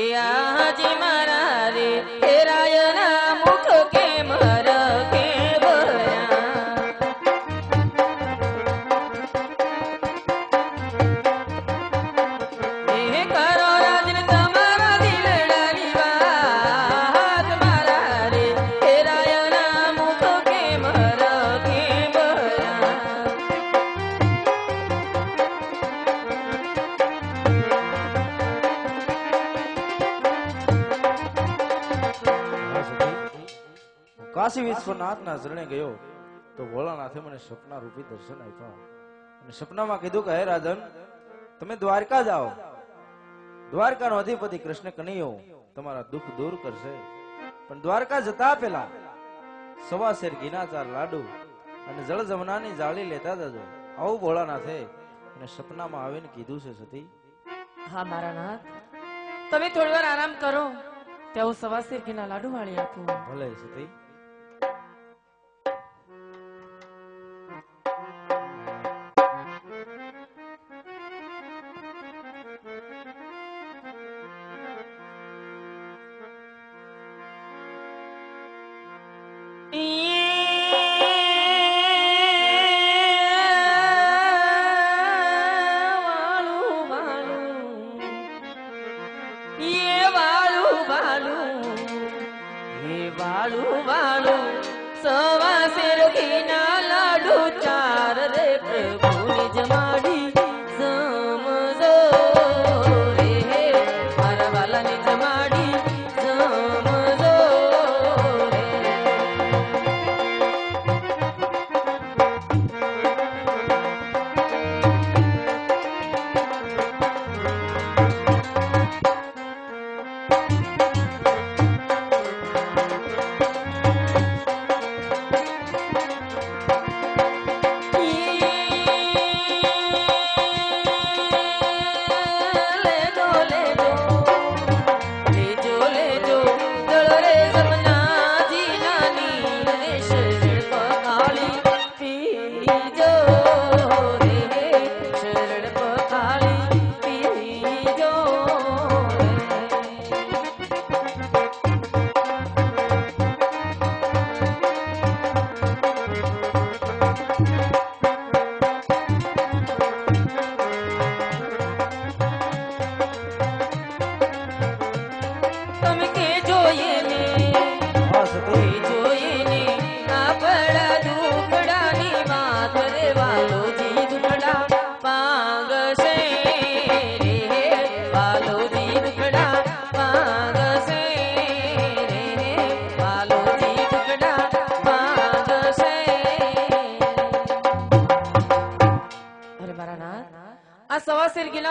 એ આજી મારા રે રાયના મુખ કે મર કે કાશી વિશ્વનાથના શરણે ગયો તો ભોળાનાથે મને સપના રૂપી દર્શન આપ્યા અને સપનામાં કીધું કે હે રાજન તમે દ્વારકા જાઓ, દ્વારકાનો અધિપતિ કૃષ્ણ કનૈયો તમારા દુઃખ દૂર કરશે, પણ દ્વારકા જતા પહેલા 1.25 શેર ઘીના 4 લાડુ અને જળ જમનાની જાળી લેતા જજો. આવું ભોળાનાથે અને સપનામાં આવીને કીધું છે સતી. હા મારા નાથ, તમે થોડી વાર આરામ કરો, ત્યાં 1.25 શેર ઘીના લાડુ વાળી આપું. ભલે સતી.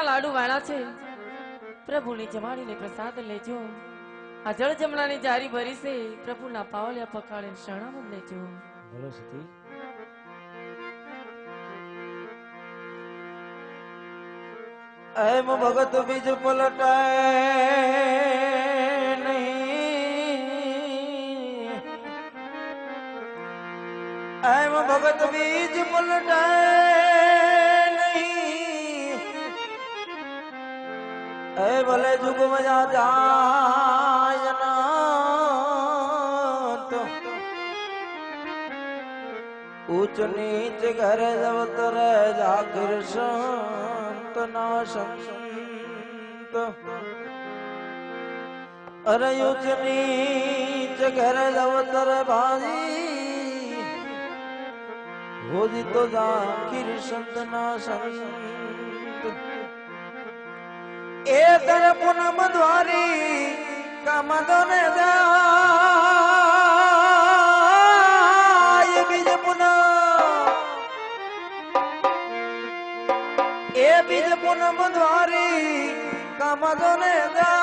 લાડુ વાળા છે, પ્રભુની જમાડીને પ્રસાદ લેજો. આ જળ જમણાની જારી ભરી છે, પ્રભુના પાવલિયા પકાળીને શરણામત લેજો. બોલો સતી. એમ ભગત બીજ પલટાય નહીં, એમ ભગત બીજ પલટાય નહીં, એ ભલે જુગ મજા જાય ના તો ઊંચ નીચ ઘર જવતર જાગીર સંત ના સંત, અરે ઊંચ નીચ ઘર જવતર ભાજી હોજી તો જાગીર સંત ના સંત. એ તર પૂનમ દ્વારી કામદો ને જાય બીજ પૂનમ, એ બીજ પૂનમ દ્વારી કામદો ને જાય.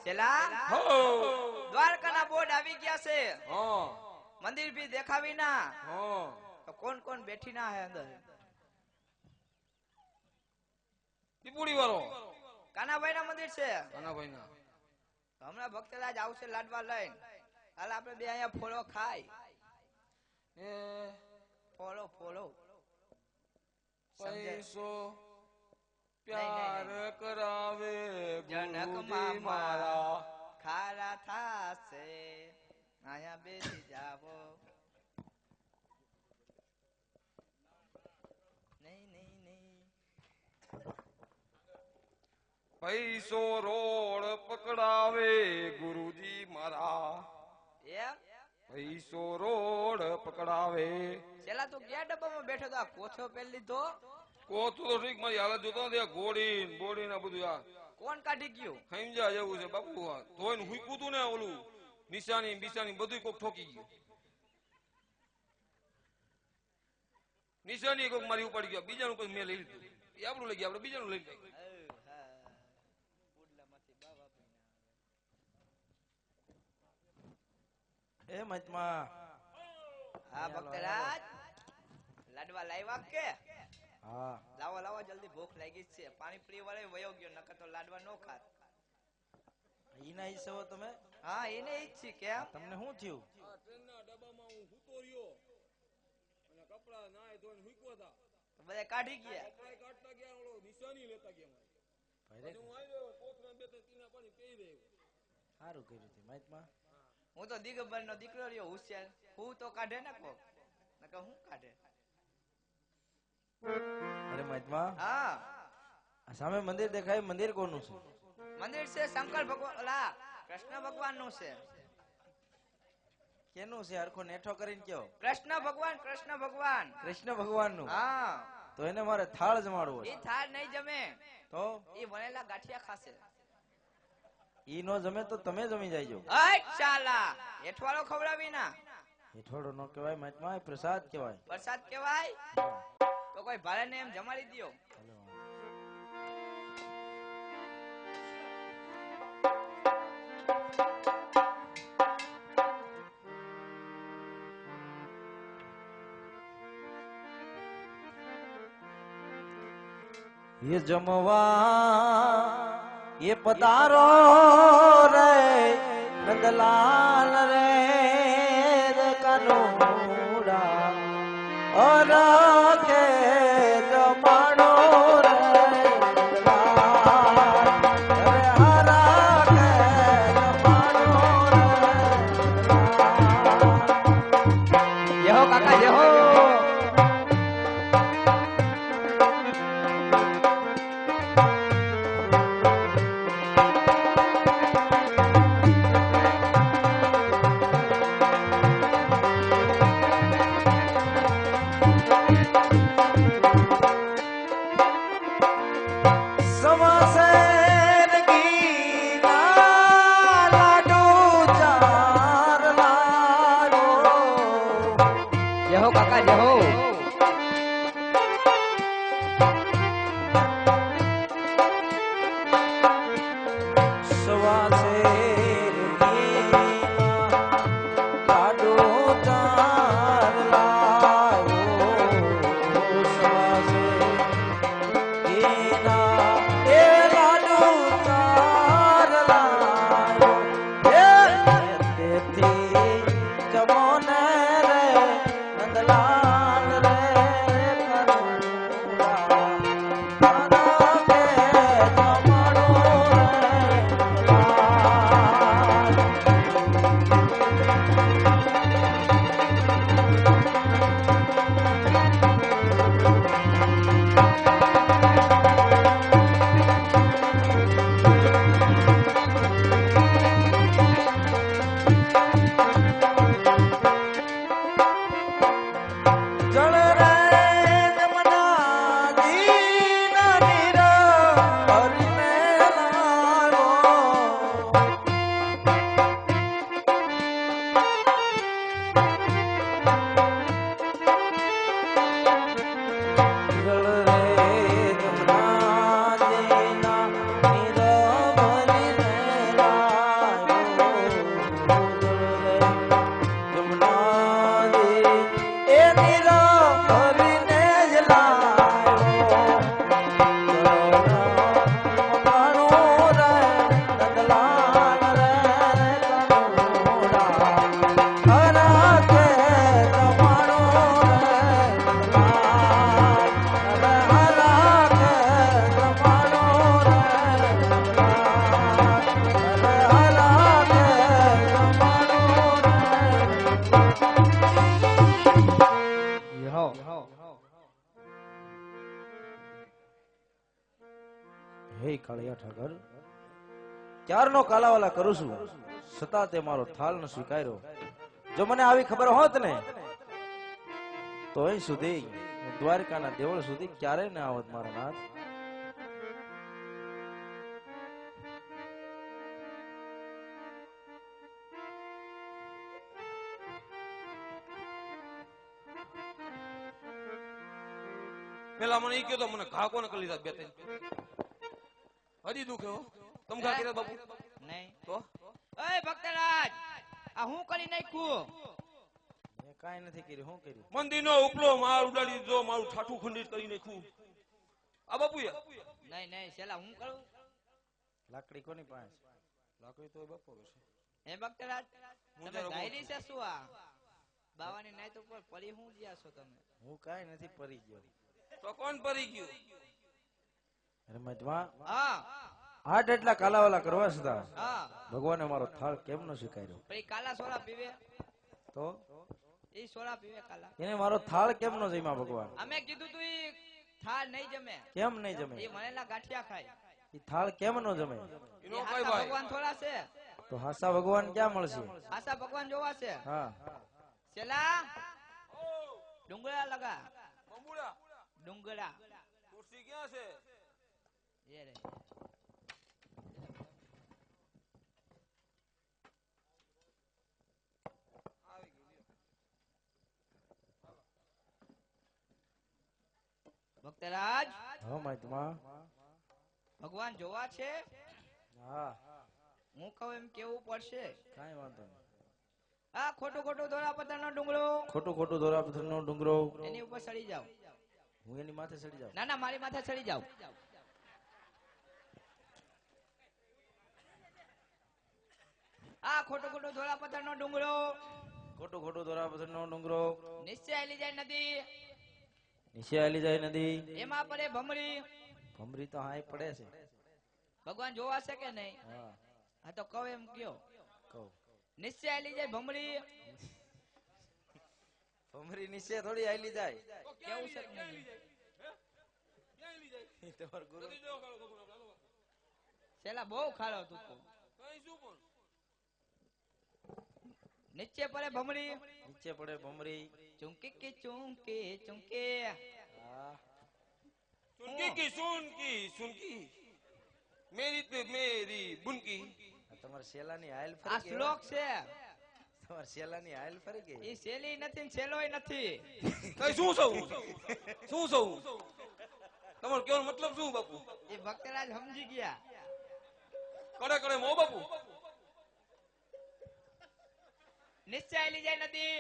ચેલા હો દ્વારકાના બોર્ડ આવી ગયા છે હા મંદિર ભી દેખાવી ના હા તો કોણ કોણ બેઠી ના હે અંદર પીપુડી વાળો કાનાભાઈ ના મંદિર છે કાનાભાઈ ના હમણાં ભક્તરાજ આવશે લાડવા લઈને હાલ આપણે બે અહીંયા ફોળો ખાય એ ફોળો ફોળો પૈસો પ્યાર કરાવે જનક ગુરુજી મારા ખારા થાશે અહીંયા બેસી જાવો નહીં નહીં નહીં પૈસો રોડ પકડાવે ગુરુજી મારા એમ પૈસો રોડ પકડાવે છેલ્લા તો ક્યાં ડબ્બામાં બેઠો તો આ કોથો પહેરી લીધો કોથું તો ઠીક મારી હાલત જોતો નથી ગોળી બોડી ને બધું આ કોણ કાઢી ગયું સમજા જેવું છે બાપુ આ ધોઈને હુંકું તું ને ઓલું નિશાની બિશાની બધું કોક ઠોકી ગયું નિશાની કોક મારી ઉપાડી ગયો બીજાનું પછી મેં લઈ લીધું એ આપણું લઈ ગયા આપણે બીજાનું લઈ લીધું એ મતમાં હા ભક્તરાજ લાડવા લાવ્યા કે હા લાવો લાવો જલ્દી ભૂખ લાગી જ છે પાણી પી વાળે વયો ગયો નકર તો લાડવા નો ખાત ઈના હિસાબે તમે હા એને ઈ જ છે કેમ તમને શું થયું ટ્રેનના ડબ્બામાં હું સૂતો રહ્યો અને કપડા નાય ધોઈને હુંકવા હતા તો બધા કાઢી ગયા કપડા કાઢતા ગયા ઓલો નિશાની લેતા ગયા ભાઈ પછી હું આવ્યો કોથળા બે ત્રણ તીના પાણી પી રહ્યો સારું કર્યું તે મતમાં હું તો દિગંબર નો દીકરો રહ્યો હોશિયાર હું તો કાઢે ને કોક નકર હું કાઢે અરે મતમાં હા આ સામે મંદિર દેખાય મંદિર કોનું છે મંદિર છે શંકર ભગવાન ઓલા કૃષ્ણ ભગવાન નું છે કેનું છે હરખો નેઠો કરીને કયો કૃષ્ણ ભગવાન કૃષ્ણ ભગવાન નું હા તો એને મારે થાળ જમાડવો છે ઈ થાળ નહીં જમે તો ઈ વણેલા ગાંઠિયા ખાશે ઈ નો જમે તો તમે જમી જાયજો અય ચાલા હેઠવાળો ખવડાવી ના હેઠોડો નો કહેવાય મતમાં પ્રસાદ કહેવાય વરસાદ કેવાય તો કોઈ ભારે ને એમ જમાડી દ્યો એ જમવા એ પધારો રે નંદલાલ રે કનુડા અરખે જમાડો રે નંદલાલ રે હરખે જમાડો રે નંદલાલ જેહો કાકા જેહો કાળિયા ઠાકર ક્યારનો કાલાવાલા કરું છું છતાં તે મારો થાળ ન સ્વીકાર્યો. જો મને આવી ખબર હોત ને તો અહીં સુધી હું દ્વારકાના દેવળ સુધી ક્યારેય ના આવત મારા નાથ. પેલા મને ઈ કયો તો મને ઘા કોને કરી લીધા બે ત્રણ હજી દુખે હો તમ ઘા કર્યા બાપુ નહીં તો ઓય ભક્તરાજ આ હું કરી નાખ્યું મેં કાંઈ નથી કર્યું. શું કર્યું? મંદિરનો ઉપલો માર ઉડાડી દીધો મારું ઠાઠું ખંડિત કરી નાખ્યું આ બાપુએ નહીં નહીં છેલ્લા હું કરું લાકડી કોની પાસે? લાકડી તો બાપુ હશે હે ભક્તરાજ હું તમે જરા ગાયલી છે શું આ બાવાની નાઈટ ઉપર પડી હું ગયા છો તમે હું કાંઈ નથી પડી ગયો. તો કોણ પરી ગયું? રમતમાં હા આઠ એટલા કાલાવાલા કરવા છતાં હા ભગવાને મારો થાળ કેમ ન સ્વીકાર્યો? પછી કાલા સોડા પીવે તો એ સોડા પીવે કાલા એને મારો થાળ કેમ ન જમ્યા ભગવાન? અમે કીધું તું ઈ થાળ નહીં જમે કેમ નહીં જમે? એ મણેલા ગાંઠિયા ખાય એ થાળ કેમ ન જમે? એનો એ કઈ હાસા ભાઈ ભગવાન થોડા છે તો હાસા ભગવાન ક્યાં મળશે? આશા ભગવાન જોવા છે હા છેલ્લા ડુંગળા લગા બંબુડા ડુંગળા ખુરશી ક્યાં છે? એ રે ભક્તરાજ હા મહાત્મા. ભગવાન જોવા છે હા હું કહું એમ કેવું પડશે કાંઈ વાંધો નહીં. આ ખોટું ખોટું દોરા પથ્થરનો ડુંગળો ખોટું ખોટું દોરા પથ્થરનો ડુંગરો એની ઉપર ચડી જાવ હું એની માથે ચડી જાઉં? ના ના મારી માથે ચડી જાવ આ ખોટું ખોટું દોરા પથ્થરનો ડુંગળો ખોટું ખોટું દોરા પથ્થરનો ડુંગરો નિશ્ચય આલી જાય નદી નીચે આલી જાય નદી. એમાં પડે ભમરી ભમરી તો હાય પડે છે. ભગવાન જોવા છે કે નહીં હા હા તો કહો એમ કયો કહું. નિશ્ચય આલી જાય ભમરી ભમરી નીચે થોડી આલી જાય. કેવું છે કે નહીં ઈ તમારો ગુરુ છેલ્લા બહુ ખાડો તું તો. કઈ શું પણ નીચે પડે ભમરી નીચે પડે ભમરી. ચુંકી કી ચુંકી ચુંકી હા सुनकी मेरी बुनकी આ તમારા શેલાની હાલ આ ફરી ગઈ. શ્લોક છે તમારા શેલાની હાલ ફરી ગઈ. એ શેલી નથી ને છેલોય નથી કઈ શું સૌ તમારો કેવાનો મતલબ શું બાપુ? એ ભક્તરાજ સમજી ગયા કડે કડે મો બાપુ નિશ્ચય આલી જાય નદી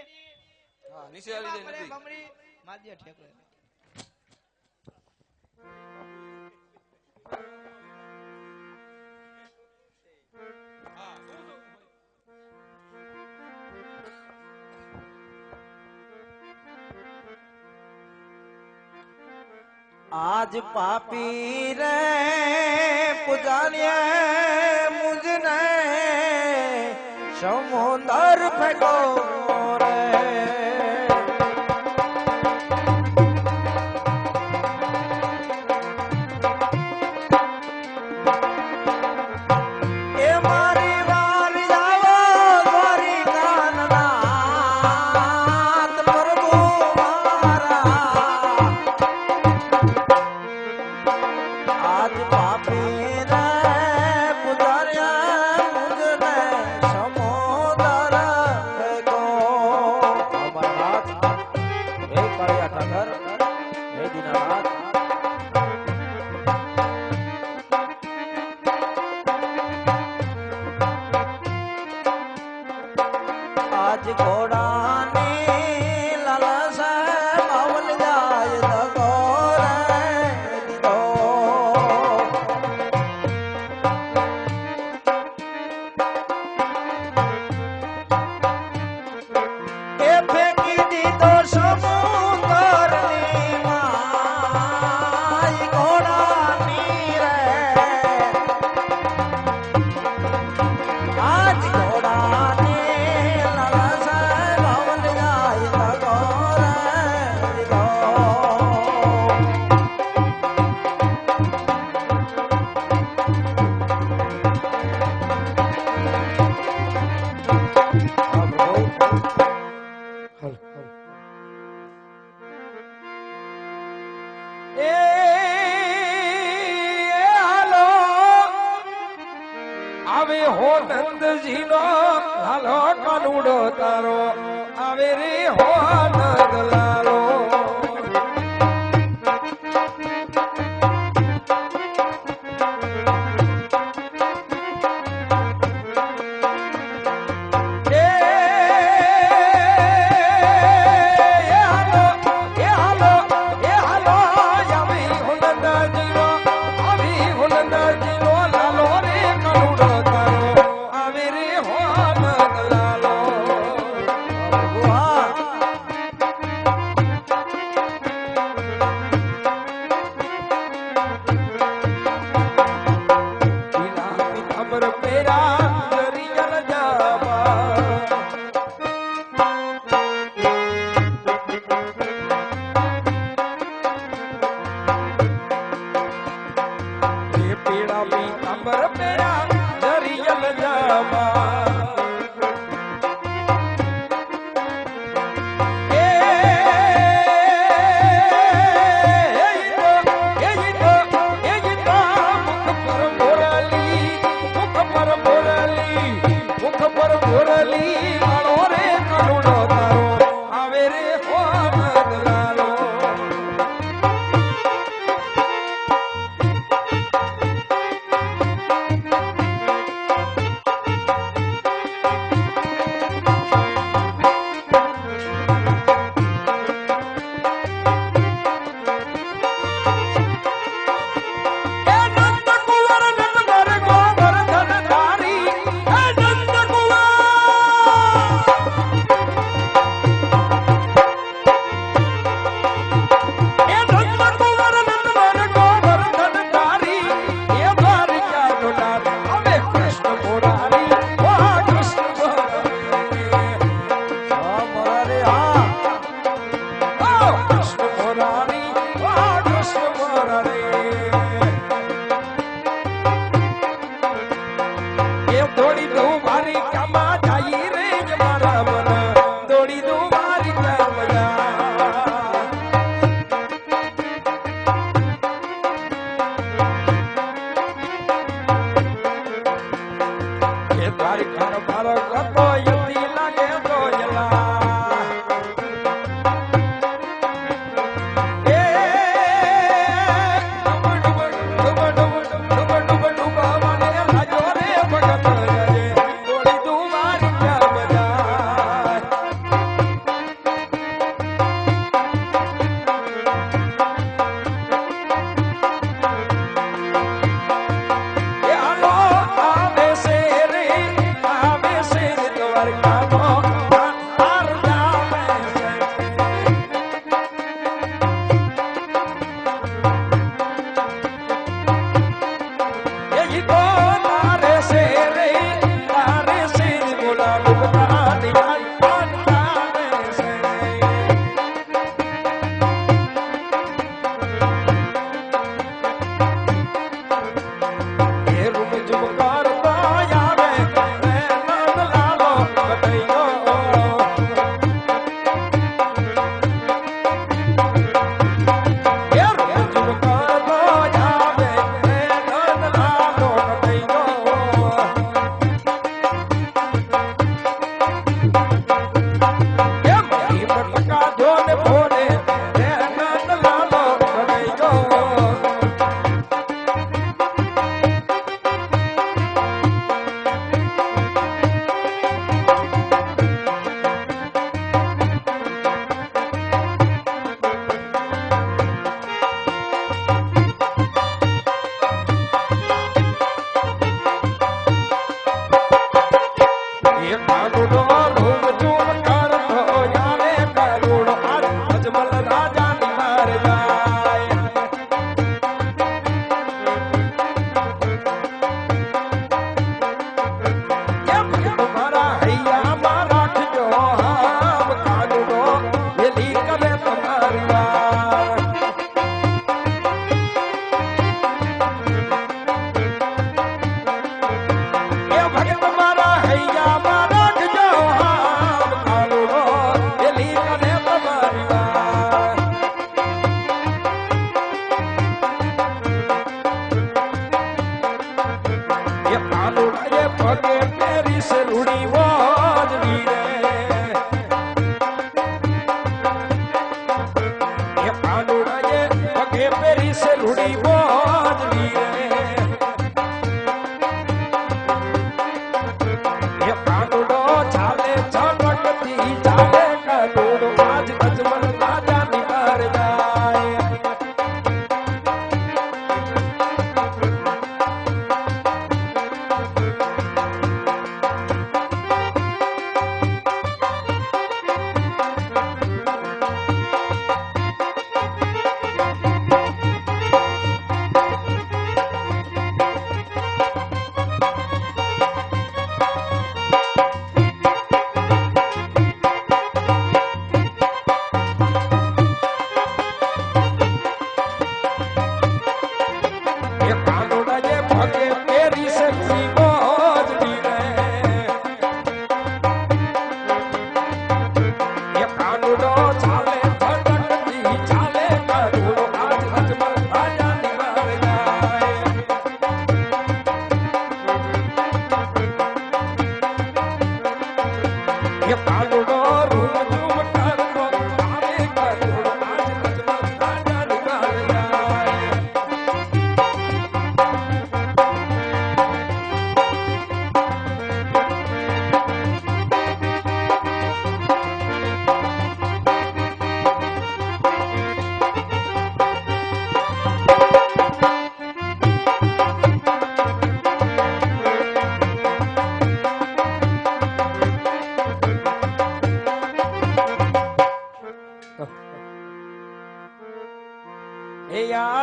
હા નીચે આવી એમાં જાય પડે નથી ભમરી માધ્ય ઠેકડે આજ પાપી રે પુજારીએ મુજને સમુદર ફેંકો રે. એ મારી વાર જાવો દ્વારિકાના નાથ પ્રભુ મારા. આજ પાપી રે પુજાર્યા મુજને સમોદર ફેંકો. અમારા નાથ હે કાળિયા ઠાકર હે દીનાનાથ આજ ઘોડાની લાલસા માવલ જાય દગો રે દીધો. એ ફેંકી દીધો સમુદ્રની માય ઘોડાની રે. આજ ઘોડાની લાલસા આવે હો નંદજીનો લાલો કાનુડો તારો આવે રે હો નંદ લાલો કાનુડા से रूड़ी वाजवी रे ये कानूड़ा ये पगे पेरी से रूड़ी वाजवी रे ये कानूड़ो चाले चमकती चाले कानूड़ो आज अजमल राजा निकर जाए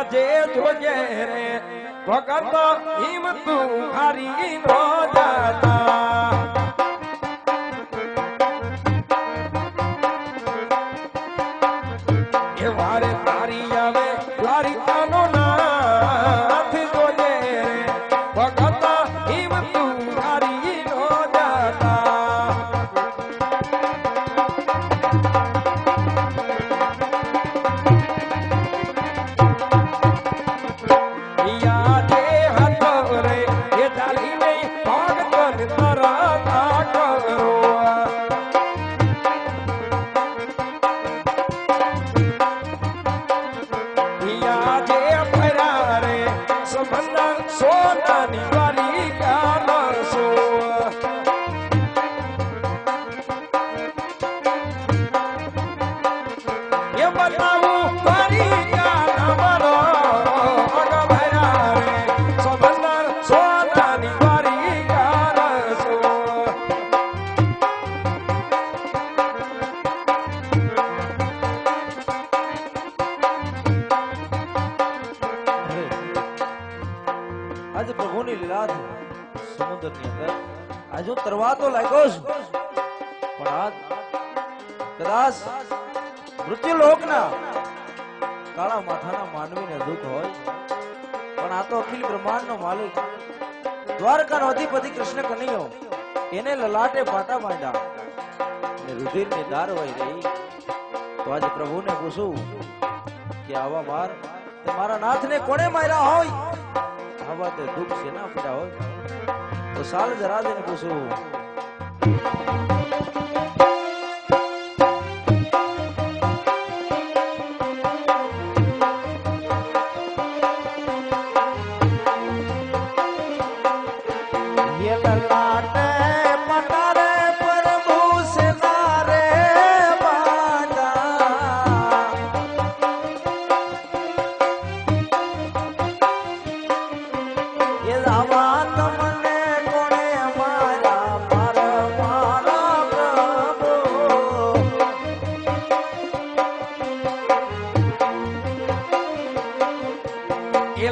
આજે જોજે રે ભગત હિમતુ હારી નો જાતા એ વારે તારી આવે દ્વારિકાનો નાથ જોજે રે ભગત હિમતુ હારી નો જાતા આજે પ્રભુની લીલા સમુદ્રની અંદર આજે હું તરવા તો લાગ્યો છું પણ આજ કદાચ મૃત્યુ લોકના કાળા માથાના માનવીને દુઃખ હોય પણ આ તો અખિલ બ્રહ્માંડનો માલિક દ્વારકાનો અધિપતિ કૃષ્ણ કનૈયો એને લલાટે પાટા બાંધ્યા અને રુધિરની ધાર વહી રહી તો આજે પ્રભુને પૂછું કે આવા માર મારા નાથને કોણે માર્યા હોય આવા તે દુઃખ છે ના પડ્યા હોય તો સાલ જરા દેને પૂછું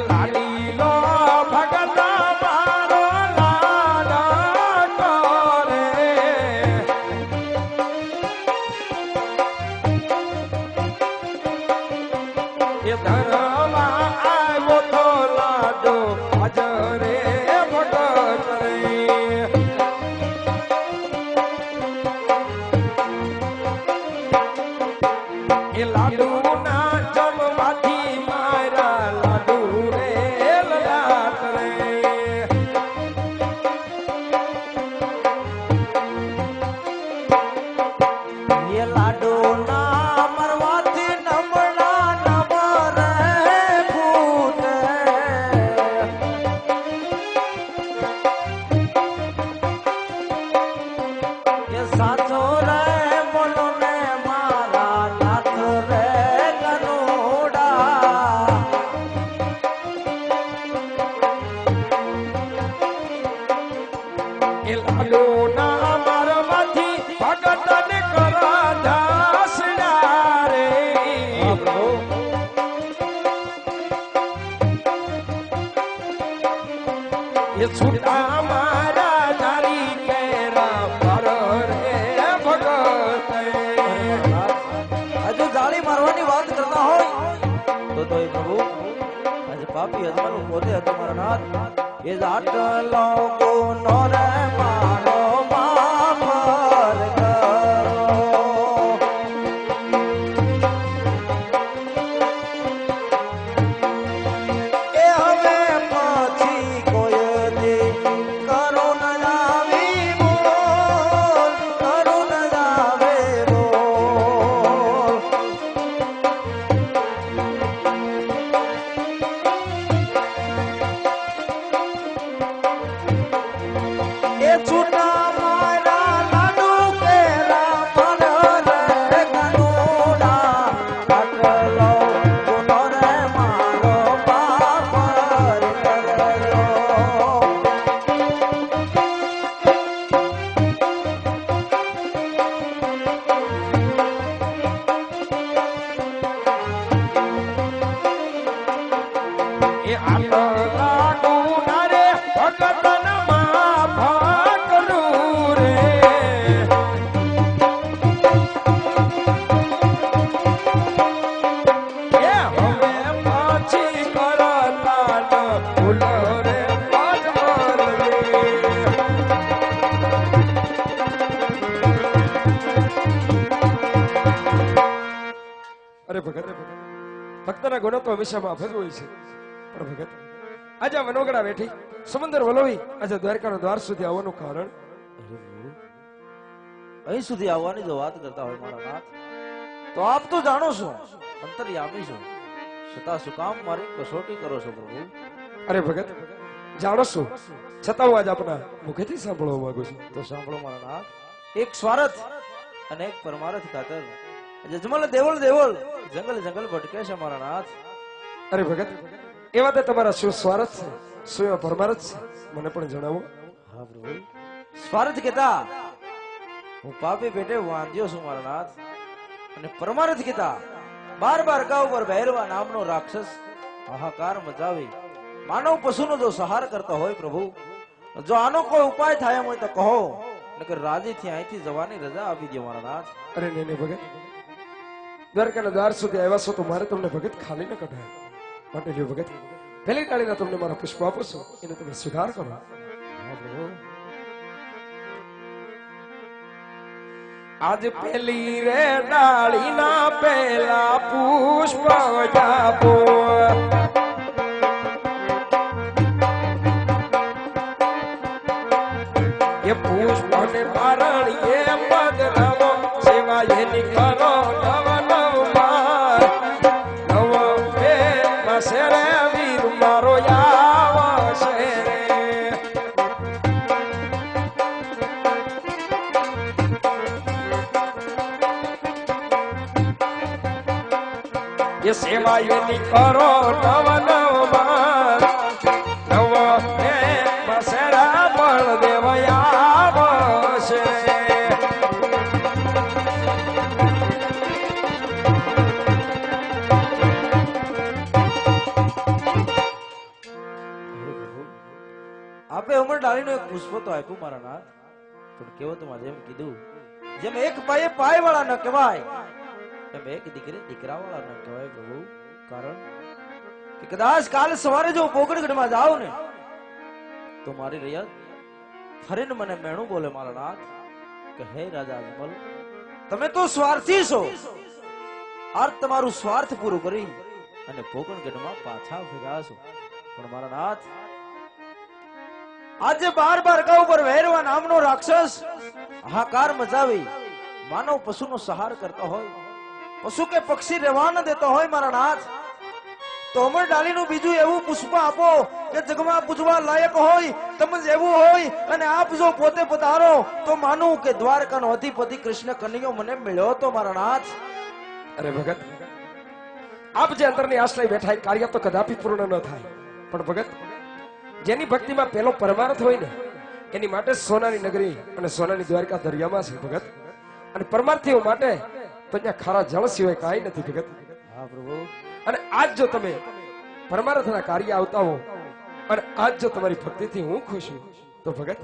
લાલી લો ભગત મારો લાલા એ લાલુ ના મારવાથી ભગતને કરા દાસડા રે એ છૂટા મારા તારી કેરા પર રે ભગત હજુ જાળી મારવાની વાત કરતા હોય તો એ પ્રભુ આજે પાપી અજમાનું પોતે હતો મારા નાથ એ આટલો ગુનો રે મારો માફ કરો એ હવે પછી કોઈ દી કરો ન આવી બોલ કરો ન આવે બોલ એ છૂટા મારા લાડુ કેરા પર રે કાનુડા આટલો ગુનો રે મારો બાપ કર્યો એ આટલા ગુના રે ભગતન માં કરું રે એ હવે પછી કરતા ન ભૂલ રે અજમલ રે અરે ભગત ભક્તના ગુનો તો હંમેશા માફ જ હોય છે પણ ભગત આજે આ વનોગડા બેઠી સમંદર વલોવી આજે દ્વારકાનો દ્વાર સુધી આવવાનું કારણ અહીં સુધી આવવાની જો વાત કરતા હોય મારા નાથ તો આપ તો જાણો છો અંતર્યામી છો છતાં શું કામ મારી કસોટી કરો છો પ્રભુ અરે ભગત જાણો છો છતાં હું આજ આપણા મુખેથી સાંભળવા માંગુ છું તો સાંભળો મારા નાથ એક સ્વાર્થ અને એક પરમાર્થ ખાતર જજમલ દેવળ દેવળ જંગલ જંગલ ભટકે છે મારા નાથ અરે ભગત એવા તો તમારા શું સ્વાર્થ છે શું એવા પરમાર્થ છે મને પણ જણાવો હા પ્રભુ સ્વાર્થ કેતા હું પાપી પેટે વાંધ્યો છું મારા નાથ અને પરમાર્થ કેતા બાર બાર ગાઉ પર ભૈરવા નામનો રાક્ષસ હાહાકાર મચાવી માનવ પશુનો જો સહાર કરતો હોય પ્રભુ જો આનો કોઈ ઉપાય થાય એમ હોય તો કહો નકર રાજીથી અહીંથી જવાની રજા આપી દે મારા નાથ અરે નહીં નહીં ભગત દ્વારકાના દ્વાર સુધી આવ્યા છો તો મારે તમને ભગત ખાલી ન કઢાય માટે લ્યો ભગત પહેલી ડાળીના તમને મારા પુષ્પ આપું છું એને તમે સ્વીકાર કરો હા પ્રભુ આજ પેલી રે ડાળીના પેલા પુષ્પ જાપો એ પુષ્પ ને પારણીએ પગરવો સેવા એની કરો નવ નવ માર નવ બે મસરે વીર મારો આવશે રે એ સેવા એની કરો નવ નવ માર નવ બે મસરા બળ દેવયા આવશે આપે ઉમર ડાળીનો એક પુષ્પ તો આપ્યું મારા નાથ પણ કેવો તો જેમ કીધું જેમ એક પાયે પાય વાળા ન કહેવાય એમ એક દીકરી દીકરા વાળા ન કહેવાય પ્રભુ કારણ કે કદાચ કાલ સવારે જો પોકડગઢમાં જાવ ને તો મારી રૈયત ફરીને મને મેણું બોલે મારા નાથ કે હે રાજા અજમલ તમે તો સ્વાર્થી છો આ તમારું સ્વાર્થ પૂરું કરી અને પોકડગઢમાં પાછા ભેગા છો પણ મારા નાથ આજે બાર બાર ગા ઉપર વહેરવા નામનો રાક્ષસ હાહાકાર મચાવી માનવ પશુનો સહાર કરતો હોય પશુ કે પક્ષી રહેવા ન દેતો હોય મારા નાથ તો અમર ડાલીનું બીજું એવું પુષ્પ આપો કે જગમાં પૂજવા લાયક હોય તમે જેવું હોય અને આપ જો પોતે પધારો તો માનું કે દ્વારકાનો અધિપતિ કૃષ્ણ કનૈયો મને મળ્યો તો મારા નાથ અરે ભગત આપ જે અંદરની આશ લઈ બેઠા એ કાર્ય તો કદાપી પૂર્ણ ન થાય પણ ભગત જેની ભક્તિમાં પહેલો પરમાર્થ હોય ને એની માટે સોનાની નગરી અને સોનાની દ્વારકા દરિયામાં છે ભગત. અને પરમાર્થીઓ માટે તો ત્યાં ખારા જળ સિવાય કાંઈ નથી ભગત. હા પ્રભુ. અને આજ જો તમે પરમાર્થના કાર્ય આવતા હો અને આજ જો તમારી ભક્તિથી હું ખુશ છું તો ભગત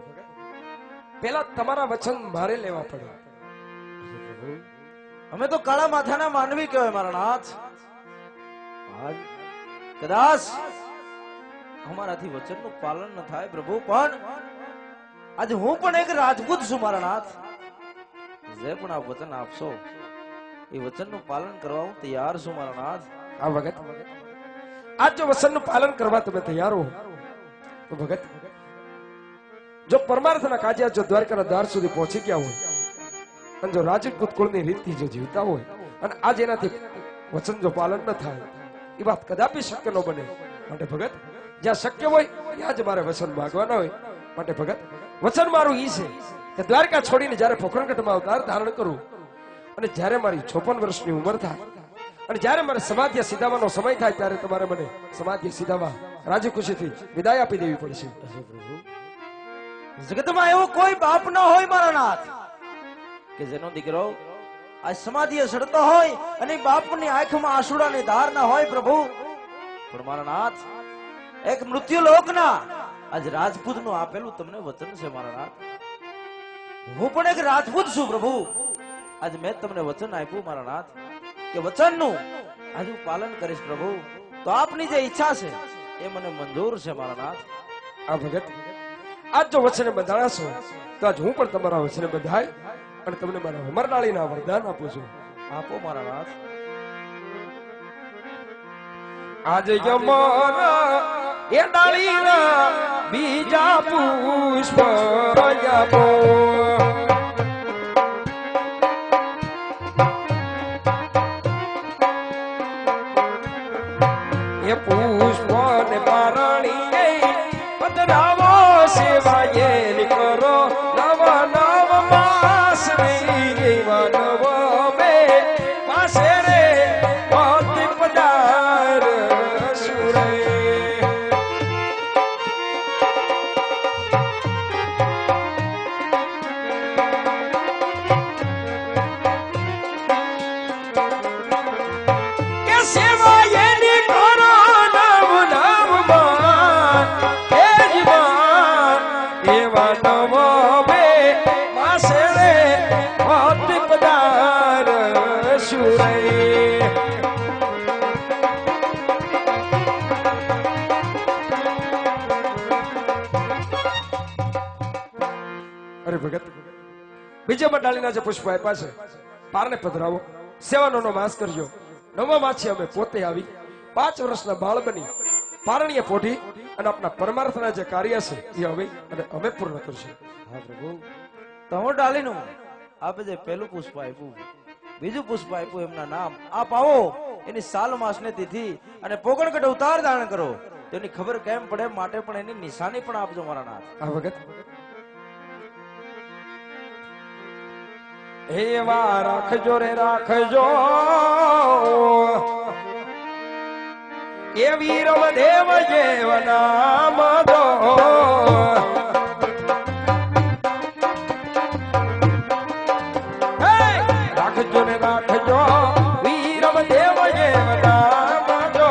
પેલા તમારા વચન મારે લેવા પડે. પ્રભુ અમે તો કાળા માથાના માનવી કહેવાય મારા નાથ. આજ કદાચ અમારાથી વચનનું પાલન ન થાય પ્રભુ, પણ આજે હું પણ એક રાજપૂત છું મારા નાથ. જે પણ આપ વચન આપશો એ વચનનું પાલન કરવા હું તૈયાર છું મારા નાથ. આ ભગત આજ જો વચનનું પાલન કરવા તમે તૈયાર હો તો ભગત જો પરમાર્થના કાજ્યા જો દ્વારકાના દ્વાર સુધી પહોંચી ગયા હોય અને જો રાજપૂત કુળની રીતથી જો જીવતા હોય અને આજ એનાથી વચન જો પાલન ન થાય એ વાત કદાપી શક્ય ન બને. માટે ભગત જ્યાં શક્ય હોય ત્યાં જ મારે વચન માંગવાના હોય. માટે ભગત વચન મારું ઈ છે કે દ્વારકા છોડીને જયારે પોખરણગઢમાં અવતાર ધારણ કરું અને જયારે મારી 56 વર્ષની ઉંમર થાય અને જયારે મારે સમાધિ સીધાવાનો સમય થાય ત્યારે તમારે મને સમાધિ સીધાવા રાજી ખુશીથી વિદાય આપી દેવી પડશે. પ્રભુ જગતમાં એવો કોઈ બાપ ન હોય મારા નાથ કે જેનો દીકરો આ સમાધિએ સડતો હોય અને બાપની આંખમાં આંસુડાની ધાર ના હોય પ્રભુ. પણ મારા નાથ એક મૃત્યુ લોકના આજ રાજપૂતનું આપેલું તમને વચન છે મારા નાથ. હું પણ એક રાજપૂત છું પ્રભુ. આજ મેં તમને વચન આપ્યું મારા નાથ કે વચનનું આજ હું પાલન કરીશ પ્રભુ. તો આપની જે ઈચ્છા છે એ મને મંજૂર છે મારા નાથ. આ ભગત આજ જો વચને બંધાણાશો તો આજ હું પણ તમારા વચને બંધાય અને તમને મારા અમરનાળીના વરદાન આપું છું. આપો મારા નાથ. આજે યમના એ ડાળીના બીજા પુષ્પ આપો. એ પુષ્પ ને પારણીએ પધરાવો સેવાએ કરો નવા નવ માસ એવા નવ બે પાસે રે ભક્તિ પધાર સુરે. કે સેવાએ બીજા મંડાળીના જે પુષ્પ આપ્યા છે પારને પધરાવો, સેવાનો માસ કરજો. નવા માછી અમે પોતે આવી 5 વર્ષના બાળ બની પારણીએ પોઢી અને આપણા પરમાર્થના જે કાર્ય છે એ હવે અને અમે પૂર્ણ કરશું. હા પ્રભુ. તો ડાલીનું આપે જે પહેલું પુષ્પ આપ્યું, બીજું પુષ્પ આપ્યું, એમના નામ આપ આવો એની સાલ માસને તિથિ અને પોકણગઢ અવતાર ધારણ કરો તેની ખબર કેમ પડે માટે પણ એની નિશાની પણ આપજો મારા નાથ. આ વખત એવા રાખજો રે રાખજો એ વીરવ દેવ જેવ નામ દો. રાખજો ને રાખજો વીરવ દેવ જેવ નામ દો.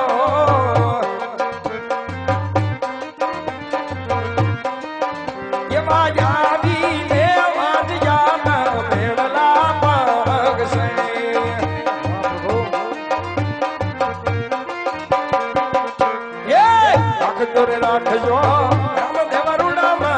એમાં જાવી ને રાખજો રામદેવ રૂડામાં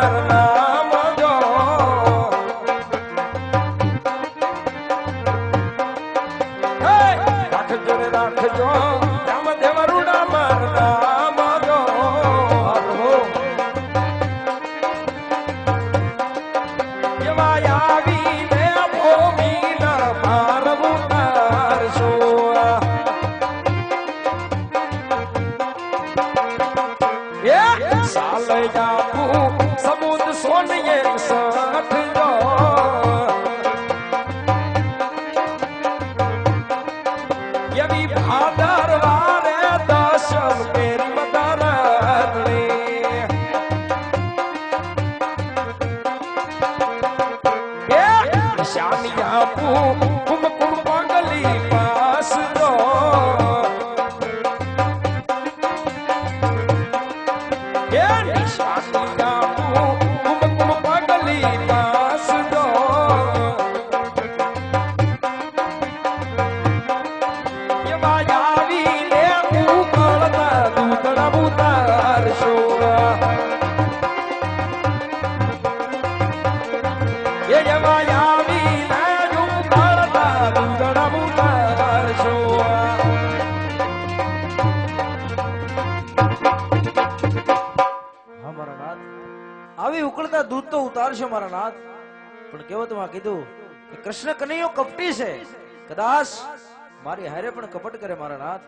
નિશાનિયા કુમ કુમ પાગલી પાસ દો નિશાનિયા કુમ કુમ પાગલી પાસ દો એ માયાવી લે ઉકળતા દૂધડા બુતાર શોરા એ માયાવી લે ઉકળતા દૂધડા બુતાર શોરા હા મારા નાથ, આવી ઉકળતા દૂધ તો ઉતારશો મારા નાથ, પણ કહેવતમાં કીધું કે કૃષ્ણ કનૈયો કપટી છે, કદાચ મારી હારે પણ કપટ કરે મારા નાથ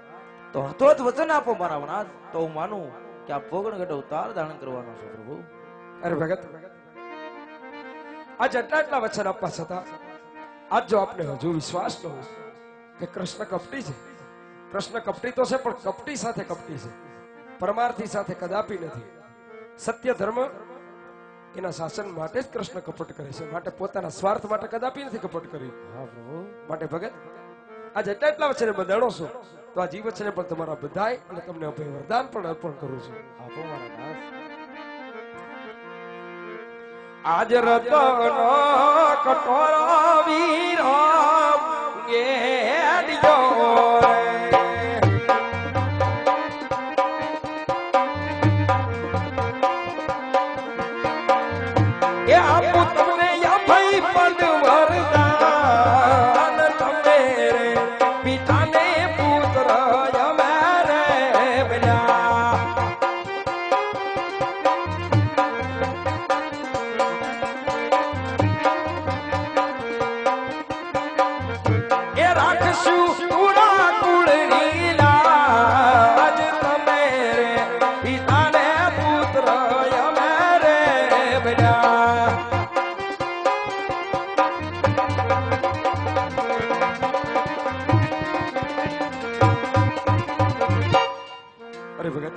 તો હથોહથ વચન આપો મારા નાથ, તો હું માનું કે આ પોગણ ગઢ ઉતાર ધારણ કરવાનો છે પ્રભુ. અરે ભગત, આજ આટલા વચન આપવા છતાં આજ જો આપને હજુ વિશ્વાસ ન હોય કે કૃષ્ણ કપટી છે, કૃષ્ણ કપટી તો છે પણ કપટી સાથે કપટી છે, પરમાર્થી સાથે કદાપી નથી. સત્ય ધર્મ એના શાસન માટે જ કૃષ્ણ કપટ કરે છે, માટે પોતાના સ્વાર્થ માટે કદાપી નથી કપટ કર્યું. હા પ્રભુ. માટે ભગત, આજ એટલા વચને બંધાણો છો તો આ જીવ વચને પણ તમારા બધાય અને તમને અભય વરદાન પણ અર્પણ કરું છું. આપો મારા નાથ. આજ રતન કટોરા વીરામ ગેડિયો એ આપું તમને અભય પદ વરદાન, તમે રે પિતાને પુત્ર અમારે બન્યા. એ રાખશું પૂરા કુળની લાજ, તમે રે પિતાને પુત્ર અમારે બન્યા. અરે ભગત,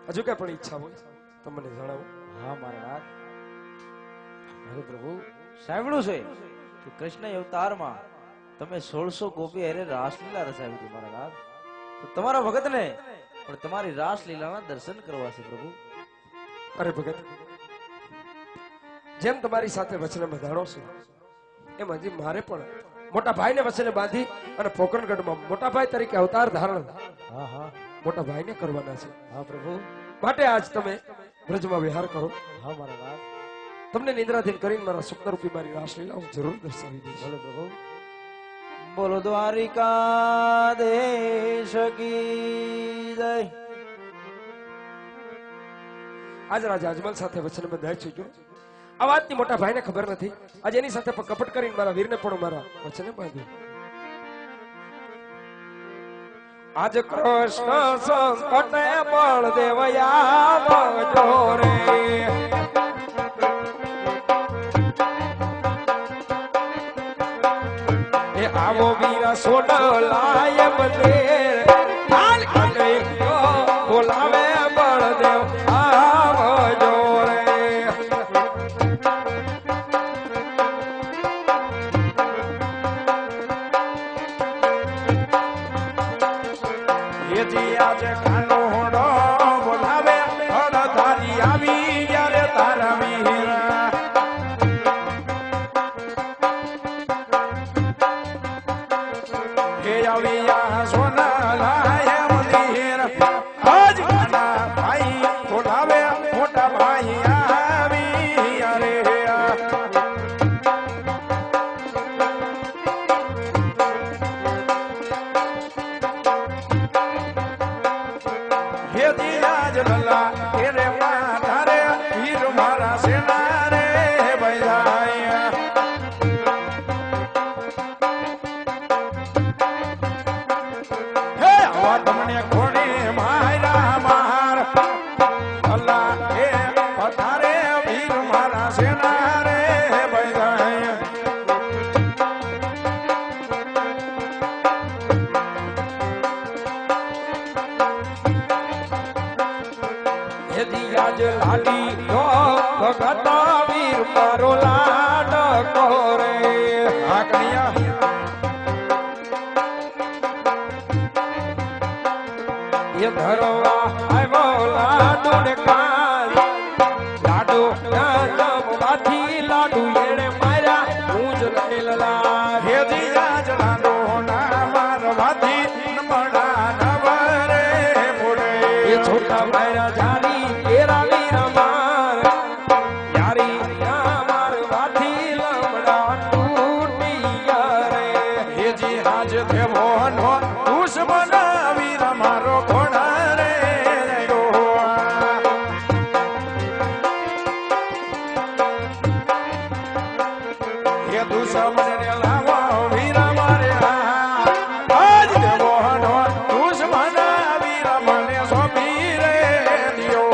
હજુ કઈ પણ ઈચ્છા હોય તો મને જણાવો. હા મારા નાથ. અરે પ્રભુ, સાંભળ્યું છે કે કૃષ્ણ અવતારમાં તમે 1600 ગોપી હારે રાસલીલા રચાવી હતી મારા નાથ, તો તમારા ભગતને પણ તમારી રાસલીલાના દર્શન કરવા છે પ્રભુ. અરે ભગત, જેમ તમારી સાથે વચને બંધાણો છું એમ હજી મારે પણ મોટા ભાઈને વચને બાંધી અને પોકરણગઢમાં મોટા ભાઈ તરીકે અવતાર ધારણ હા હા મોટા ભાઈને કરવાના છે. હા પ્રભુ. માટે આજ તમે બ્રજમાં વિહાર કરો. હા મારા નાથ. તમને નિદ્રાધીન કરીને મારા સ્વપ્નરૂપી મારી રાસલીલા હું જરૂર દર્શાવી દઈશ. બોલો પ્રભુ. બોલો દ્વારિકાધીશ કી જય. આજ રાજા અજમલ સાથે વચન બંધાય છે. જો આ વાતની મોટા ભાઈને ખબર નથી, આજે એની સાથે પણ કપટ કરીને મારા વીરને પણ મારા વચને બાંધ્યું. આજ કૃષ્ણ સંકટે બળદેવયા જોરે એ આવો વીરા સોડલાય બધે હાલ કને બોલાવે બળદેવ આવો જોરે. એથી આજે કાનો હોડો બોલાવે હળધારી આવી જ્યારે તારા વીરા હે આવ્યા સોના લાય મંદિર આજ કાના ભાઈ બોલાવે મોટા ભાઈ આવી અરે મારો લાડકો રે હા કનૈયા એ ધરવા આવ્યો લાડુ ને કાન લાડુ માંથી લાડુ એણે માર્યા હું જ લઈલા હે દિયા જલાડો ના મારવાથી નમડા નવરે મોડે એ છોટા માર્યા જારી કેરા વીર માર યારી મારવાથી લમડા તૂટિયા રે હેજી હાજ થેવો નો દુશ્મન વીર મારો ઘોડા રે હે દુશ્મન ને લાવો વીર મારે આજ દેવો નો દુશ્મન વીર મને સોંપી રે દિયો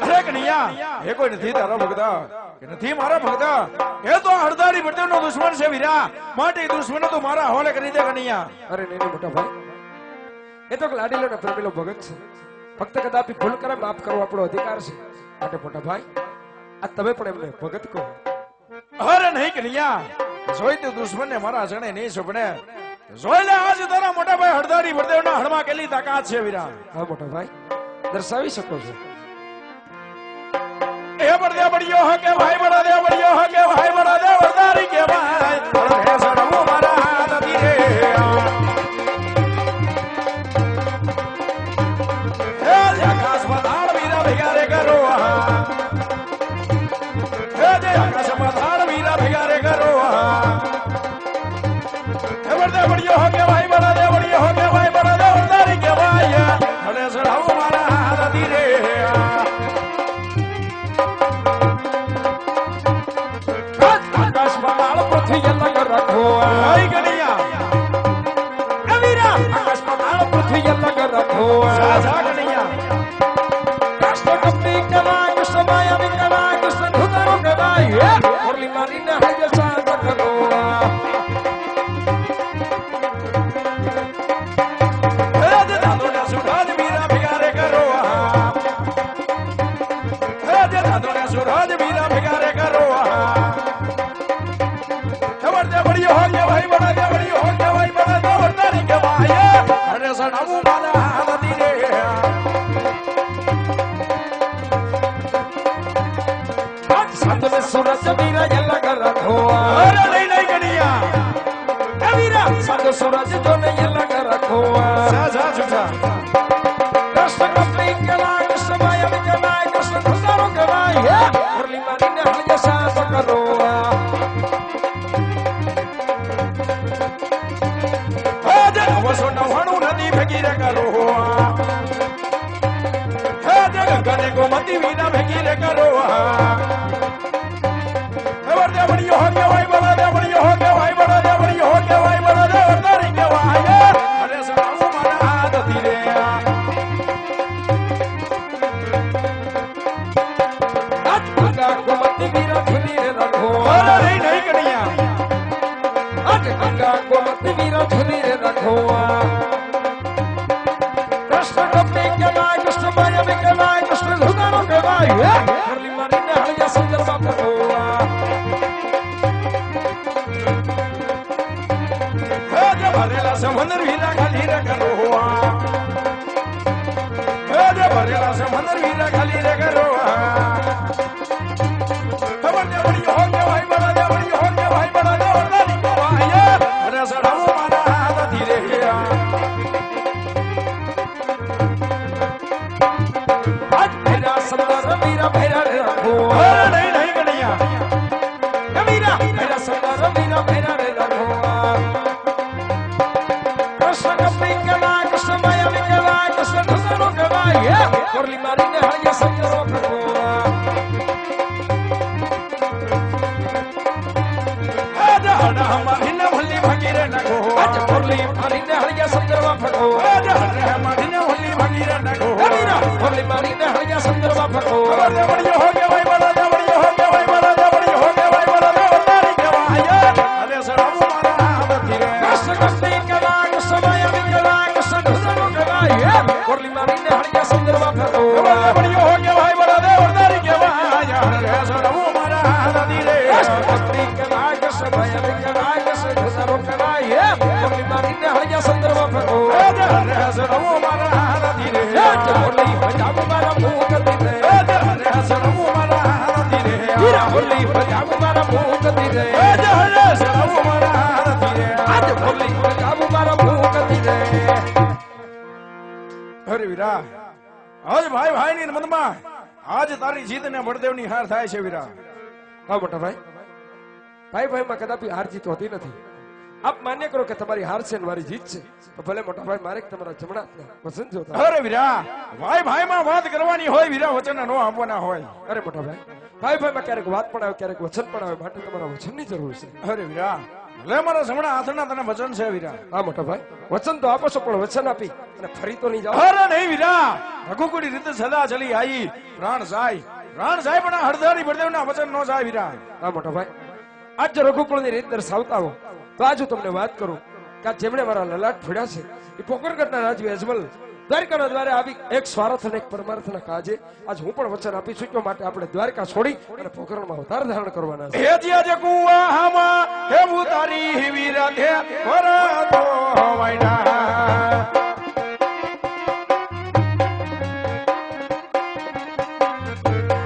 અરે કનૈયા એ કોઈ નથી તારો ભગતા કે નથી મારા ભગતા એ તો હળદારી બટેવનો દુશ્મન છે વીરા માટે એ દુશ્મનો તો મારા હવાલે કરી દે કનૈયા અરે નહીં મોટા ભાઈ એ તો લાડીલો ને પ્રેમીલો ભગત છે ફક્ત કદાપી ભૂલ કરે માફ કરવો આપણો અધિકાર છે માટે મોટા ભાઈ આ તમે પણ એમને ભગત કહો અરે નહીં કનૈયા જોઈ તે દુશ્મન ને મારા જણે નહીં સપને જોઈ લે આજ તારા મોટા ભાઈ હળદારી બટેવના હળમાં કેલી તાકાત છે વીરા હા મોટા ભાઈ દર્શાવી શકો છો એ બળદે બળિયો હકે ભાઈ બળદે બળિયો હકે ભાઈ બળદે વરદારી કે ભાઈ બળદે સડવો મારા હાથ ધીરે હે આકાશ પધાર વીરા ભિગારે કરો હે જે આકાશ પધાર વીરા ભિગારે કરો હે બળદે બળિયો હકે ભાઈ બળદે બળિયો હકે ભાઈ બળદે વરદારી કે ભાઈ બળદે સડવો મારા હાથ ધીરે પૃથ્વી અલગ રાખો ભાઈ કનૈયા એ વીરા આકાશ પાતાળ પૃથ્વી અલગ રાખો સાજા કનૈયા રાષ્ટ્ર કપી કલા કૃષ્ણ માયા વિકલા કૃષ્ણ ધુતરો કવાય ઓરલી મારીને હાજર સાથ કરો હે જે દાદોના સુરાજ વીરા ભિગારે કરો હે જે દાદોના સુરાજ વીરા ભિગારે કરો ખબર દે બળિયો હો કે ભાઈ બડા દે બળિયો હો કે ભાઈ બડા દે વરદારી કે ભાઈ અરે સડાવું મારા હાથ ધીરે સાત મે સૂરજ વીરા અલગ રાખો અરે નહીં નહીં કનૈયા એ વીરા સાત સૂરજ જોને અલગ રાખો સાજા છૂટા રાષ્ટ્ર કપી કલા કૃષ્ણ માયા વિકલા કૃષ્ણ ધુતરો કવાય ઓરલી મારીને હાજર સાથ કરો વસો નવાણું નદી ભેગી રે કરો હે જગ ગને ગોમતી વીના ભેગી રે કરો ખબર દે બળિયો હો કે ભાઈ બળા દે બળિયો હો કે ભાઈ બળા દે બળિયો હો કે ભાઈ બળા દે વરદારી કે ભાઈ અરે સડાવું મારા હાથ ધીરે આજ ગંગા ગોમતી વીરા ધુલી રે રાખો અરે નહીં નહીં કનૈયા આજ ગંગા ગોમતી વીરા ધુલી રે રાખો કૃષ્ણ કપી કલા કૃષ્ણ માયા વિકલા કૃષ્ણ ધુતરો કવાય ઓરલી મારીને હાજર સંજર બાપો હે જે ભરેલા સમંદર વીરા ખાલી રે કરો હે જે ભરેલા સમંદર વીરા ખાલી રે કરો ખબર દે બળિયો હો કે ભાઈ બળા દે બળિયો હો કે ભાઈ બળા દે વરદારી કે ભાઈ અરે સડાવું મારા હાથ ધીરે આજ ભેરા સંદર વીરા ભેરા રે રાખો અરે નહીં નહીં કનૈયા એ વીરા ભેરા સંદર વીરા ભેરા રે રાખો કૃષ્ણ કપી કલા કૃષ્ણ માયા વિકલા કૃષ્ણ ધુતરો કવાય ઓરલી મારીને હાજર સંજર બાપો આજ હડા હમારીને ભલ્લી ભાગી રે નગો આજ ઓરલી મારીને હાજર સંજર બાપો આજ હડા હમારીને ભલ્લી ભાગી રે નગો એ વીરા ઓરલી મારીને હાજર સંજર બાપો ખબર દે બળિયો હો કે ભાઈ બળા દે બળિયો હો કે ભાઈ બળા દે બળિયો હો કે ભાઈ બળા દે વરદારી કે ભાઈ અરે સડાવું મારા હાથ ધીરે કૃષ્ણ કપી કલા કૃષ્ણ માયા મોરલી મારીને હળિયા સુંદરમાં ફરવો બળિયો હો કે ભાઈ બડા દેવદારી કે વાય રે સડવું મારા નદી રે ભક્તિ કે નાગ સે ભય કે નાગ સે ધસરો કે નાય મોરલી મારીને હળિયા સુંદરમાં ફરવો રે સડવું મારા નદી રે મોરલી ભજાવું મારા મુખ દીને રે સડવું મારા નદી રે હીરા મોરલી ભજાવું મારા મુખ દીને રે સડવું મારા નદી રે આજ મોરલી ભજાવું મારા મુખ દીને અરે વીરા આજ ભાઈ ભાઈ ની મનમાં આજ તારી જીત ને બળદેવ ની હાર થાય છે વીરા હા મોટા ભાઈ ભાઈ ભાઈ માં કદાપી હાર જીત હોતી નથી આપ માન્ય કરો કે તમારી હાર છે ને મારી જીત છે તો ભલે મોટા ભાઈ મારે તમારા જમણા વચન જોતા અરે વીરા ભાઈ ભાઈ માં વાત કરવાની હોય વીરા વચન નો આપવાના હોય અરે મોટા ભાઈ ભાઈ ભાઈ માં ક્યારેક વાત પણ આવે ક્યારેક વચન પણ આવે માટે તમારા વચનની જરૂર છે અરે વીરા ભલે મારા જમણા હાથના તને વચન છે વીરા હા મોટા ભાઈ વચન તો આપો છો પણ વચન આપી અને ફરી તો નહીં જાઓ અરે નહીં વીરા રઘુકુડી રીતે સદા ચલી આવી પ્રાણ જાય પણ આ હળદરી બળદેવના વચન નો જાય વીરા હા મોટા ભાઈ આજ જો રઘુકુળની રીત દર્શાવતા હો તો આજ હું તમને વાત કરું કે આ જેમણે મારા લલાટ ફોડ્યા છે એ પોકરગઢના રાજુ અજમલ દ્વારકાના દ્વારે આવી એક સ્વાર્થ અને એક પરમાર્થના કાજે આજ હું પણ વચન આપી ચૂક્યો માટે આપણે દ્વારકા છોડી અને પોકરણમાં અવતાર ધારણ કરવાના છે હે જીજ કુવામાં હે ઉતારી વીરા દે વરતો વાયડા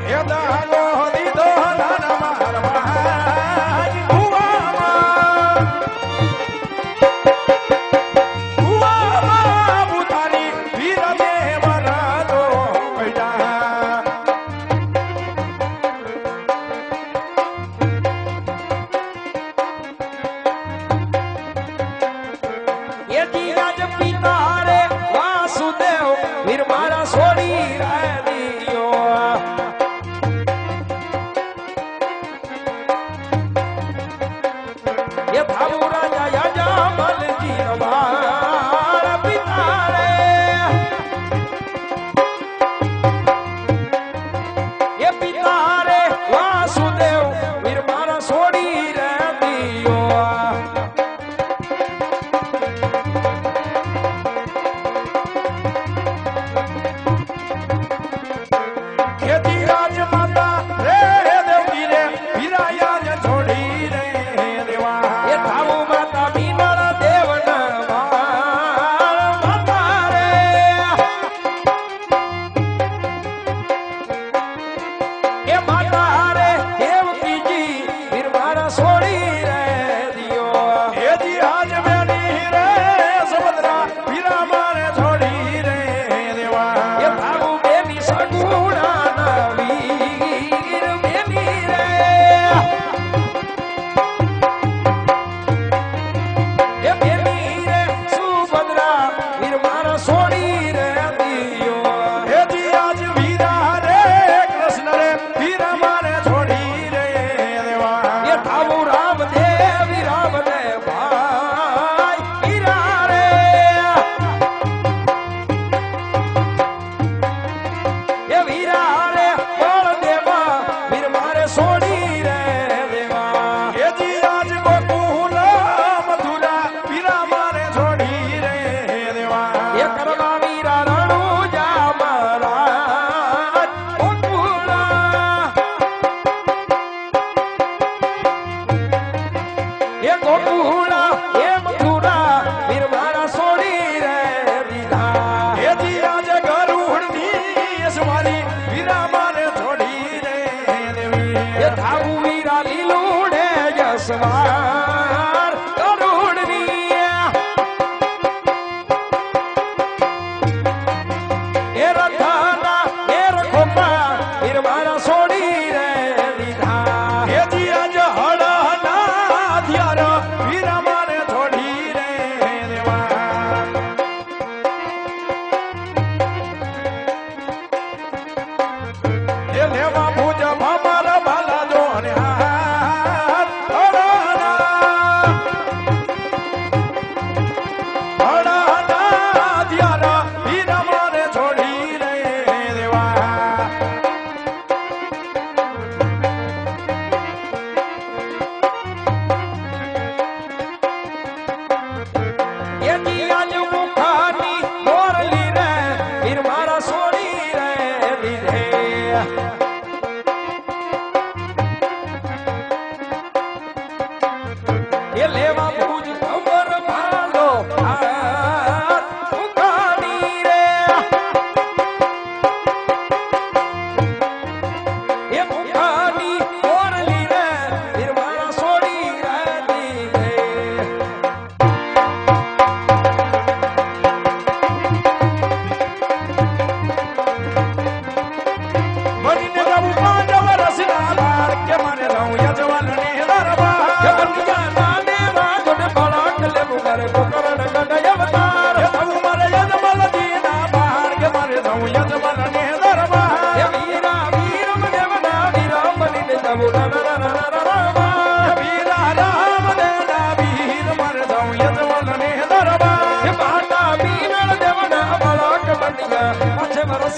હે દાગો દીધો નાના મારવા કુવામાં ઉતારી વીરા દે વરતો વાયડા એ દી રાજ પી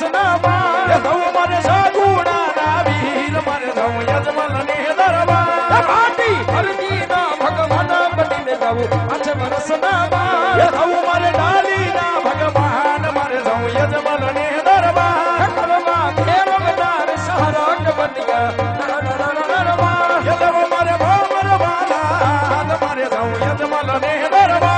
વરસનામાં એ ધવ મારે સાગુણા ના વીર મારે ધવ યજમલ ને દરબાર માટી હરજી ના ભગવાન બનીને ગાવું આજ વરસનામાં એ ધવ મારે ડાલી ના ભગવાન મારે ધવ યજમલ ને દરબાર કરવા ખેરવનાર સહારક બન્યા એ ધવ મારે ભામર વાલા મારે ધવ યજમલ ને દરબાર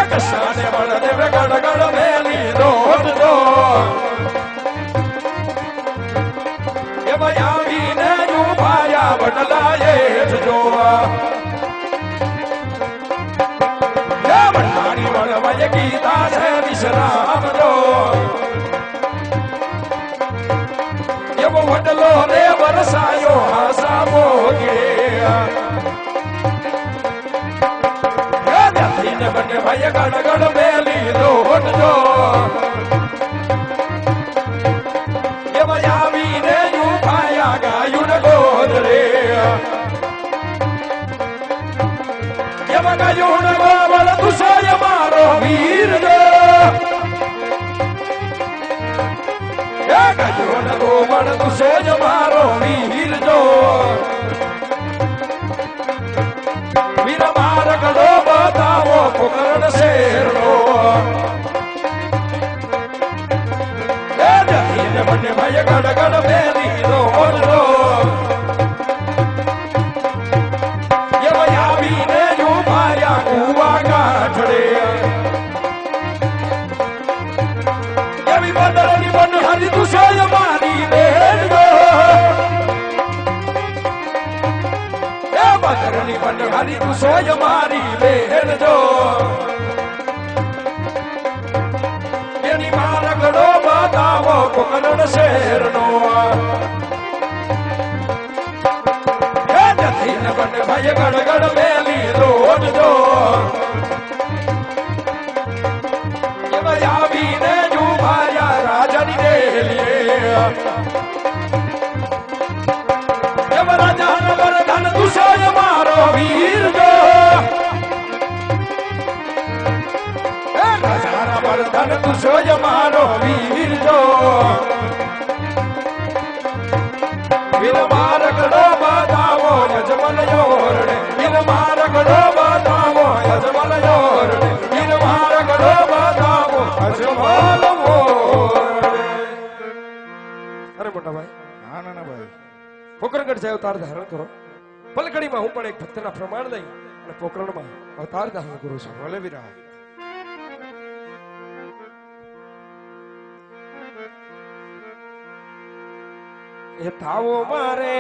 કૃષ્ણ બળદેવ ગડગડ મેલી રોડ દો એ આવીને ઉભાયા વડલાએ જોવા એ વડલાની વડવાય ગીતા છે વિશ્રામ દો એવો વડલો રે વરસાયો હાસા મોગે બને ભાઈ ગડગડ મેલી રોડ જો એમાં આવીને ઉભાયા ગાયું ગોદ રે એમાં ગાયું ગોવળ તુષાય મારો વીર જો એ ગાયું ગોવળ તુષાય મારો વીર જો વીર માર ગડો બતાવો પોકરણ શેરનો એ જઈને મને ભાઈ ગડગડ મેલી રોડ રો એ ભાઈ આવીને ઉભાયા કુવા ગાંઠડે એવી બંદરની બની હારી તું સોય મારી બેડો બંદરની બની હારી તું સોય મારી બેડો એની મારા ગડો બતાવો કોકરણ શેરનો એ જતી ને બને ભાઈ ગડગડ મેલી રોડ જો એમાં આવીને જુભાયા રાજાની ડેલીએ એમાં રાજાનો વરદાન તુષાય મારો વીર જો રાજાના વરદાન તુષાય મારો વીર જો વીર માર ગડો બતાવો યજમલ યોરડે વીર માર ગડો બતાવો યજમલ યોરડે વીર માર ગડો બતાવો યજમલ યોરડે અરે મોટા ભાઈ હા ના ભાઈ પોકરણગઢ જાય અવતાર ધારણ કરો પલકડીમાં હું પણ એક ભક્તના પ્રમાણ લઈ અને પોકરણમાં અવતાર ધારણ કરું છું. ભલે વિરા એ થાવો મારે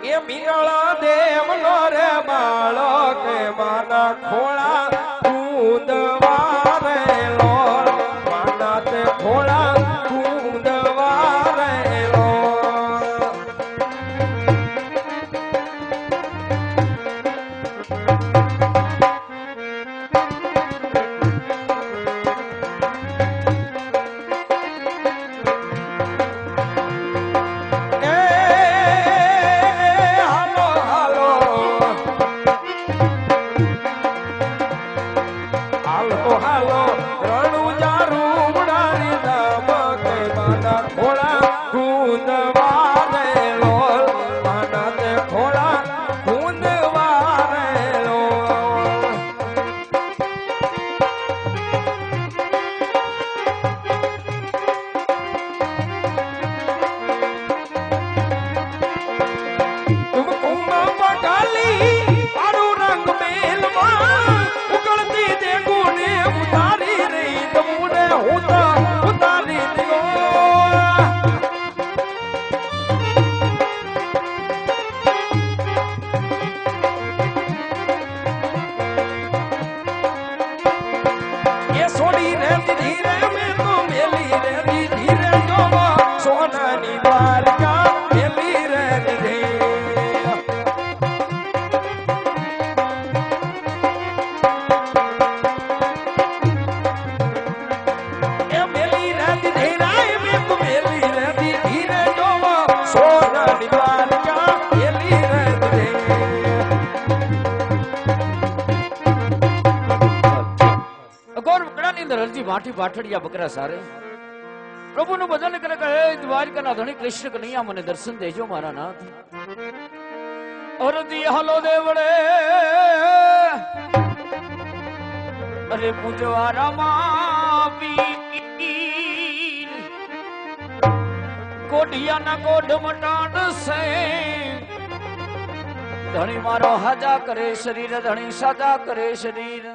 એ મીરાળા દેવનો રે બાળક માના ખોળા કુંદવારે લો માના તે ખોળા કુંદવારે લો હાલો ધરતી માટી પાઠડિયા બકરા સારે પ્રભુનું ભજન કરે કે હે દ્વારકાના ધણી કૃષ્ણ કનૈયા મને દર્શન દેજો મારા નાથ. અરજી હાલો દેવડે અરે પૂજવા રામા પીર કોઢિયાના કોઢ મટાડ સે ધણી મારો હાજા કરે શરીર ધણી સાજા કરે શરીર